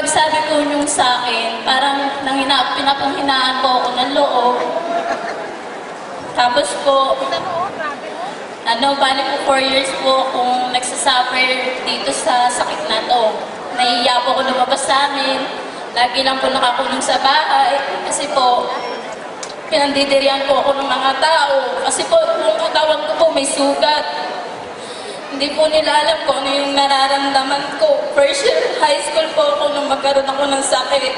pagsabi po niyong sa akin, parang pinapanghinaan po ako ng loob. Tapos po, bali po 4 years po akong nagsasuffer dito sa sakit na to. Nahihiya po ako lumabas sa amin. Lagi lang po nakakulong sa bahay. Kasi po, pinandidirihan po ako ng mga tao. Kasi po, yung katawan ko po may sugat. Hindi po nila alam kung ano yung nararamdaman ko. First year high school po ako nung magkaroon ako ng sakit.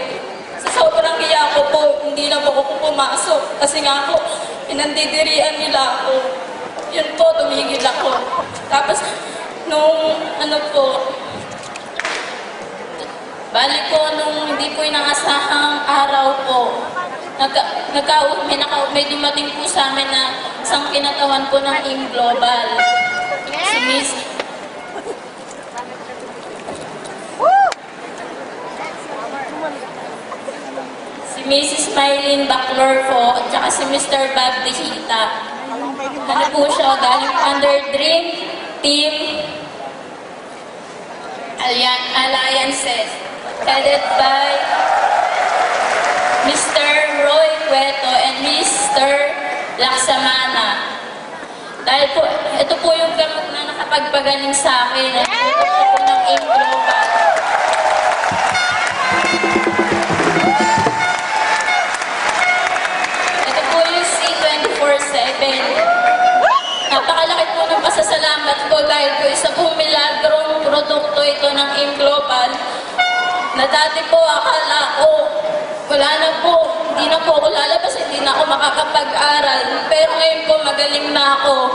Sa sobrang hiya ko po, hindi na po ako pumasok. Kasi nga po, pinandidirihan nila ako. Yun po, tumigil ako. Tapos, nung bali po, nung hindi po inangasahang araw po, may dumating po sa amin na isang kinatawan po ng AIM Global. Si Mrs. Mylene Baclor po, at saka si Mr. Bob Dejita. Ano po siya, galing under Dream Team Alliances, headed by Mr. Roy Cueto and Mr. Laksamana. Dahil po, ito po yung gamot na nakapagpagaling sa akin. Ito po ng AIM Global. Ito po yung C24/7. Napakalaki po ng pasasalamat ko dahil po isa pong milagrong produkto ito ng AIM Global na dati po akala ko wala na po, hindi na po ako lalabas, hindi na ako makakapag-aral. Pero ngayon po magaling na ako.